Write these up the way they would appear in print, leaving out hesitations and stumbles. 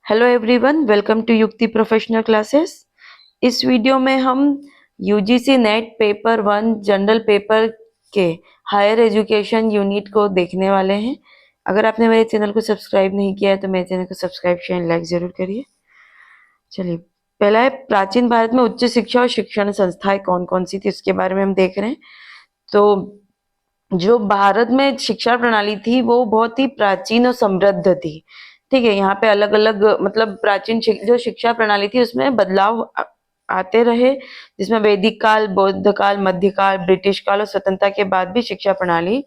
Hello everyone, welcome to युक्ति professional classes. इस video में हम UGC net paper 1 general paper के हायर एजुकेशन यूनिट को देखने वाले हैं। अगर आपने मेरे चैनल को सब्सक्राइब नहीं किया है तो मेरे चैनल को सब्सक्राइब शेयर लाइक जरूर करिए। चलिए, पहला है प्राचीन भारत में उच्च शिक्षा और शिक्षण संस्थाएं कौन कौन सी थी, उसके बारे में हम देख रहे हैं। तो जो भारत में शिक्षा प्रणाली थी वो बहुत ही प्राचीन और समृद्ध थी। ठीक है, यहाँ पे अलग अलग मतलब प्राचीन जो शिक्षा प्रणाली थी उसमें बदलाव आते रहे, जिसमें वैदिक काल, बौद्ध काल, मध्यकाल, ब्रिटिश काल और स्वतंत्रता के बाद भी शिक्षा प्रणाली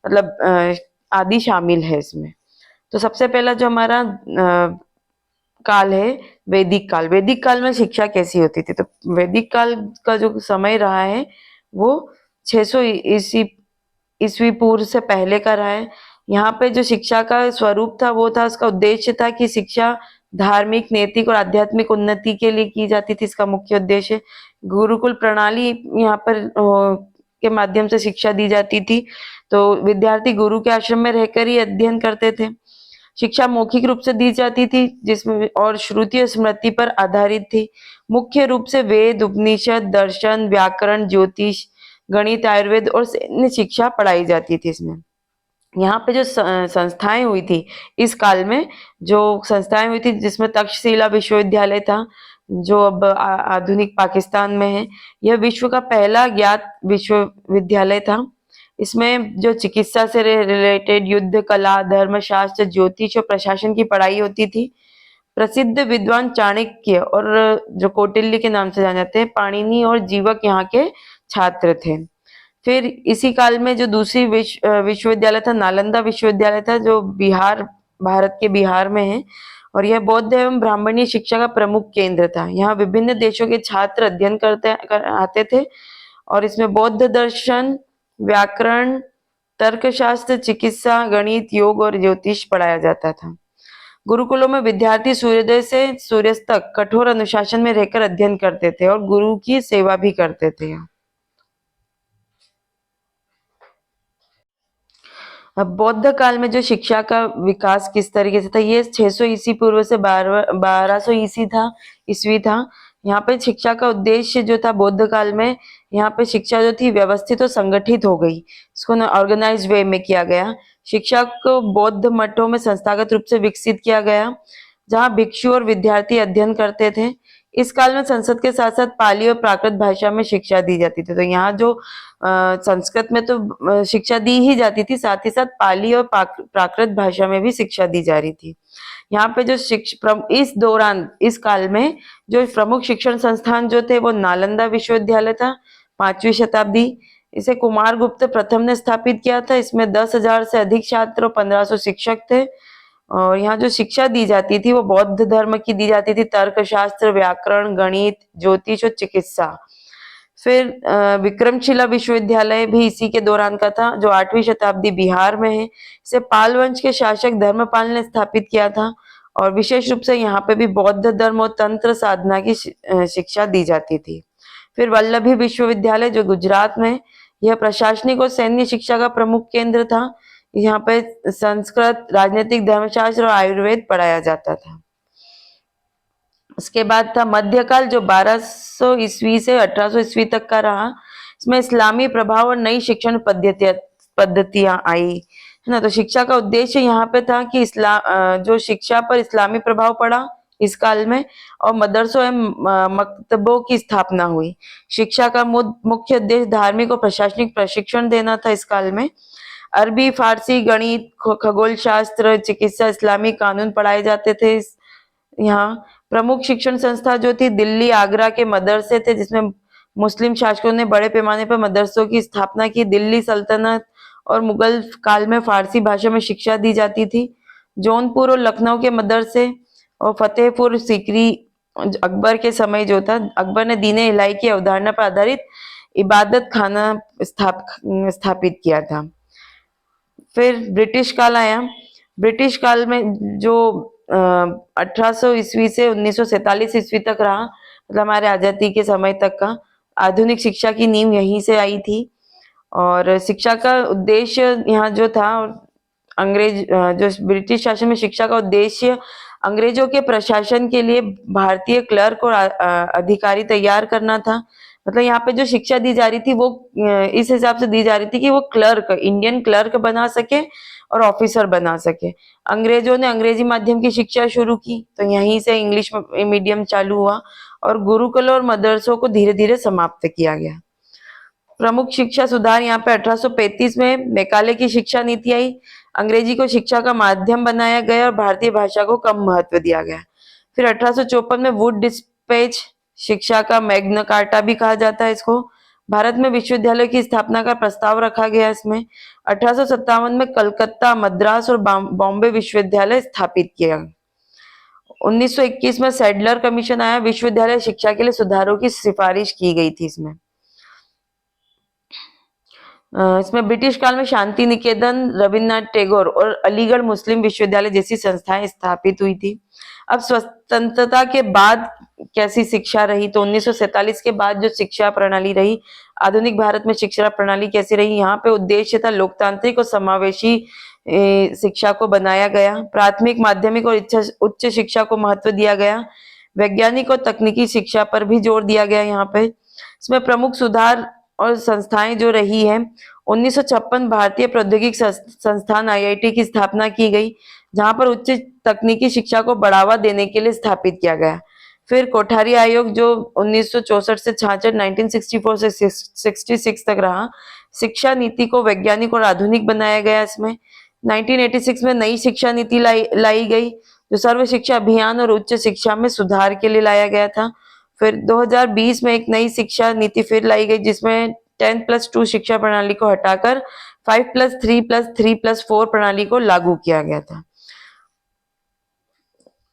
मतलब आदि शामिल है इसमें। तो सबसे पहला जो हमारा काल है वैदिक काल। वैदिक काल में शिक्षा कैसी होती थी? तो वैदिक काल का जो समय रहा है वो 600 ईस्वी पूर्व से पहले का रहा है। यहाँ पे जो शिक्षा का स्वरूप था वो था, उसका उद्देश्य था कि शिक्षा धार्मिक, नैतिक और आध्यात्मिक उन्नति के लिए की जाती थी। इसका मुख्य उद्देश्य गुरुकुल प्रणाली यहाँ पर के माध्यम से शिक्षा दी जाती थी। तो विद्यार्थी गुरु के आश्रम में रहकर ही अध्ययन करते थे। शिक्षा मौखिक रूप से दी जाती थी जिसमें और श्रुति और स्मृति पर आधारित थी। मुख्य रूप से वेद, उपनिषद, दर्शन, व्याकरण, ज्योतिष, गणित, आयुर्वेद और सैन्य शिक्षा पढ़ाई जाती थी इसमें। यहाँ पे जो संस्थाएं हुई थी इस काल में, जो संस्थाएं हुई थी जिसमें तक्षशिला विश्वविद्यालय था जो अब आधुनिक पाकिस्तान में है। यह विश्व का पहला ज्ञात विश्वविद्यालय था। इसमें जो चिकित्सा से रिलेटेड युद्ध कला, धर्मशास्त्र, ज्योतिष और प्रशासन की पढ़ाई होती थी। प्रसिद्ध विद्वान चाणक्य और जो कौटिल्य के नाम से जाने जाते हैं, पाणिनि और जीवक यहाँ के छात्र थे। फिर इसी काल में जो दूसरी विश्वविद्यालय था, नालंदा विश्वविद्यालय था, जो भारत के बिहार में है। और यह बौद्ध एवं ब्राह्मणीय शिक्षा का प्रमुख केंद्र था। यहाँ विभिन्न देशों के छात्र अध्ययन आते थे और इसमें बौद्ध दर्शन, व्याकरण, तर्कशास्त्र, चिकित्सा, गणित, योग और ज्योतिष पढ़ाया जाता था। गुरुकुलों में विद्यार्थी सूर्योदय से सूर्यास्त तक कठोर अनुशासन में रहकर अध्ययन करते थे और गुरु की सेवा भी करते थे। अब बौद्ध काल में जो शिक्षा का विकास किस तरीके से था, ये 600 ईसी पूर्व से 1200 ईस्वी था। यहाँ पे शिक्षा का उद्देश्य जो था बौद्ध काल में, यहाँ पे शिक्षा जो थी व्यवस्थित और संगठित हो गई। इसको ना ऑर्गेनाइज वे में किया गया। शिक्षा को बौद्ध मठों में संस्थागत रूप से विकसित किया गया, जहाँ भिक्षु और विद्यार्थी अध्ययन करते थे। इस काल में संस्कृत के साथ साथ पाली और प्राकृत भाषा में शिक्षा दी जाती थी। तो यहाँ जो संस्कृत में तो शिक्षा दी ही जाती थी, साथ ही साथ पाली और प्राकृत भाषा में भी शिक्षा दी जा रही थी। यहाँ पे जो इस दौरान, इस काल में जो प्रमुख शिक्षण संस्थान जो थे वो नालंदा विश्वविद्यालय था, 5वीं शताब्दी। इसे कुमार गुप्त प्रथम ने स्थापित किया था। इसमें 10,000 से अधिक छात्र और 1500 शिक्षक थे। और यहाँ जो शिक्षा दी जाती थी वो बौद्ध धर्म की दी जाती थी, तर्कशास्त्र, व्याकरण, गणित, ज्योतिष और चिकित्सा। फिर विक्रमशिला विश्वविद्यालय भी इसी के दौरान का था, जो 8वीं शताब्दी बिहार में है। इसे पाल वंश के शासक धर्मपाल ने स्थापित किया था और विशेष रूप से यहाँ पे भी बौद्ध धर्म और तंत्र साधना की शिक्षा दी जाती थी। फिर वल्लभी विश्वविद्यालय जो गुजरात में, यह प्रशासनिक और सैन्य शिक्षा का प्रमुख केंद्र था। यहाँ पे संस्कृत, राजनीतिक, धर्मशास्त्र और आयुर्वेद पढ़ाया जाता था। उसके बाद था मध्यकाल जो 1200 ईस्वी से 1800 ईस्वी तक का रहा। इसमें इस्लामी प्रभाव और नई शिक्षण पद्धतियां आई, है ना। तो शिक्षा का उद्देश्य यहाँ पे था कि जो शिक्षा पर इस्लामी प्रभाव पड़ा इस काल में, और मदरसों एवं मकतबों की स्थापना हुई। शिक्षा का मुख्य उद्देश्य धार्मिक और प्रशासनिक प्रशिक्षण देना था इस काल में। अरबी, फारसी, गणित, खगोल शास्त्र, चिकित्सा, इस्लामी कानून पढ़ाए जाते थे। यहाँ प्रमुख शिक्षण संस्था जो थी दिल्ली, आगरा के मदरसे थे, जिसमें मुस्लिम शासकों ने बड़े पैमाने पर मदरसों की स्थापना की। दिल्ली सल्तनत और मुगल काल में फारसी भाषा में शिक्षा दी जाती थी। जौनपुर और लखनऊ के मदरसे और फतेहपुर सीकरी अकबर के समय जो था, अकबर ने दीन इलाही की अवधारणा पर आधारित इबादत खाना स्थापित किया था। फिर ब्रिटिश काल आया। ब्रिटिश काल में जो 1800 ईस्वी से 1947 ईस्वी तक रहा, मतलब हमारे आजादी के समय तक का। आधुनिक शिक्षा की नींव यहीं से आई थी। और शिक्षा का उद्देश्य यहाँ जो था, अंग्रेज जो ब्रिटिश शासन में शिक्षा का उद्देश्य अंग्रेजों के प्रशासन के लिए भारतीय क्लर्क और अधिकारी तैयार करना था। मतलब यहाँ पे जो शिक्षा दी जा रही थी वो इस हिसाब से दी जा रही थी कि वो क्लर्क, इंडियन क्लर्क बना सके और ऑफिसर बना सके। अंग्रेजों ने अंग्रेजी माध्यम की शिक्षा शुरू की, तो यहीं से इंग्लिश मीडियम चालू हुआ और गुरुकुल और मदरसों को धीरे धीरे समाप्त किया गया। प्रमुख शिक्षा सुधार यहाँ पे 1835 में मैकाले की शिक्षा नीति आई। अंग्रेजी को शिक्षा का माध्यम बनाया गया और भारतीय भाषा को कम महत्व दिया गया। फिर 1854 में वुड डिस्पैच, शिक्षा का मैग्ना कार्टा भी कहा जाता है इसको। भारत में विश्वविद्यालय की स्थापना का प्रस्ताव रखा गया इसमें। 1857 में कलकत्ता, मद्रास और बॉम्बे विश्वविद्यालय स्थापित किया। 1921 में सैडलर कमीशन आया, विश्वविद्यालय शिक्षा के लिए सुधारों की सिफारिश की गई थी इसमें। इसमें ब्रिटिश काल में शांति निकेतन, रविन्द्रनाथ टैगोर और अलीगढ़ मुस्लिम विश्वविद्यालय जैसी संस्थाएं स्थापित हुई थी। अब स्वतंत्रता के बाद कैसी शिक्षा रही, तो 1947 के बाद जो शिक्षा प्रणाली रही, आधुनिक भारत में शिक्षा प्रणाली कैसी रही, यहाँ पे उद्देश्य था लोकतांत्रिक और समावेशी शिक्षा को बनाया गया। प्राथमिक, माध्यमिक और उच्च शिक्षा को महत्व दिया गया। वैज्ञानिक और तकनीकी शिक्षा पर भी जोर दिया गया यहाँ पे। इसमें प्रमुख सुधार और संस्थाएं जो रही है, 1956 भारतीय प्रौद्योगिक संस्थान IIT की स्थापना की गई, जहां पर उच्च तकनीकी शिक्षा को बढ़ावा देने के लिए स्थापित किया गया। फिर कोठारी आयोग जो 1964 से 66, 1964 से 66 तक रहा। शिक्षा नीति को वैज्ञानिक और आधुनिक बनाया गया इसमें। 1986 में नई शिक्षा नीति लाई गई, जो सर्व शिक्षा अभियान और उच्च शिक्षा में सुधार के लिए लाया गया था। फिर 2020 में एक नई शिक्षा नीति फिर लाई गई, जिसमें 10+2 शिक्षा प्रणाली को हटाकर 5+3+3+4 प्रणाली को लागू किया गया था।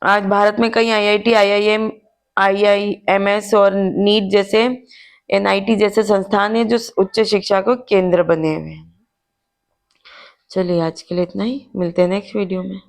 आज भारत में कई IIT, IIM, IIMS और नीट जैसे, NIT जैसे संस्थान हैं जो उच्च शिक्षा को केंद्र बने हुए हैं। चलिए आज के लिए इतना ही, मिलते हैं नेक्स्ट वीडियो में।